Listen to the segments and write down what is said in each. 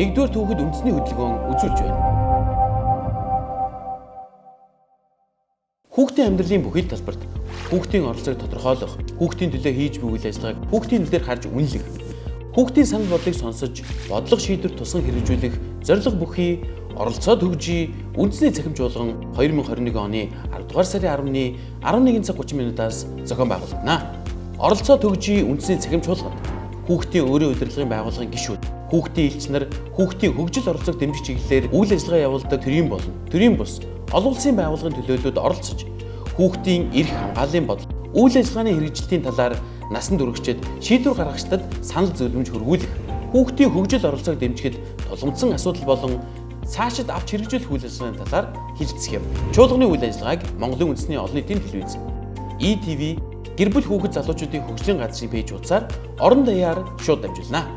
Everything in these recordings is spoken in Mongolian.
Нэгдүгээр түүхэд үндэсний хөдөлгөөн үзүүлж байна. Хүүхдийн амьдралын бүхэл талбарт хүүхдийн оролцоог тодорхойлох, хүүхдийн төлөө хийж буй үйл ажиллагааг хүүхдийн нүдээр харж үнэлэх, хүүхдийн санал бодлыг сонсож бодлого шийдвэр тусган хэрэгжүүлэх зорилго бүхий оролцоо төгжий үндэсний цахим чуулган 2021 оны 10 дугаар сарын 10-ны 11 цаг 30 минутаас зохион байгуулагдана. Оролцоо төгжий үндэсний цахим чуулганд хүүхдийн өөрийн удирдлагын байгууллагын гишүүд, хүүхдийн элч нар хүүхдийн хөгжил оролцоог дэмжих чиглэлээр үйл ажиллагаа явуулдаг төрийн бус олон улсын байгууллагын төлөөлөлд оролцож хүүхдийн эрх хамгааллын бодол, үйл ажиллагааны хэрэгжилтийн талаар насан туршид шийдвэр гаргагчдад санал зөвлөмж хөрвүүлэх, хүүхдийн хөгжил оролцоог дэмжихэд тулгымдсан асуудал болон цаашид авч хэрэгжүүлэх үйл ажиллагааны талаар хэлэлцэх юм. Чуулганы үйл ажиллагааг Монголын үндэсний олон нийтийн телевиз, ETV, гэр бүл хүүхэд залуучуудын хөгжлийн газрын пэйж хуудасаар орон даяар шууд дамжуулна.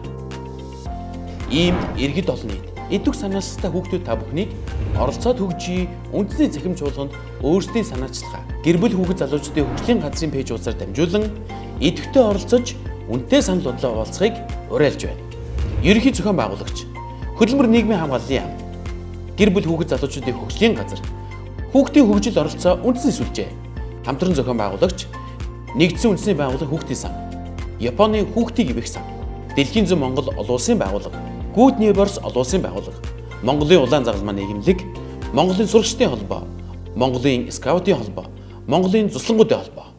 Ийм иргэд олон нийт эдүг санаачилтай хүүхдүүд та бүхнийг оролцоо төгжий үндэсний цахим чуулганд өөрсдийн санаачилгаа гэр бүл хүүхэд залуучуудын хөгжлийн газрын пэйж хуудасаар дамжуулан идэвхтэй оролцож үнэтэй санал бодлоо хуваалцахыг уриалж байна. Ерөнхий зохион байгуулагч, хөдөлмөр нийгмийн хамгааллын яам, гэр бүл хүүхэд залуучуудын хөгжлийн газар, хүүхдийн хөгжил оролцоо үндэсний сүлжээ, хамтран зохион байгуулагч, нэгдсэн үндэсний байгууллага хүүхдийн сан, Японы хүүхдийн ивэх сан, Дэлхийн зүүн Монгол олон улсын байгууллага, Good Neighbors олон улсын байгууллага, Монголын улаан загалмаа нийгэмлэг, Монголын сурагчдын холбоо, Монголын скаутын холбоо, Монголын цуслангуудын холбоо.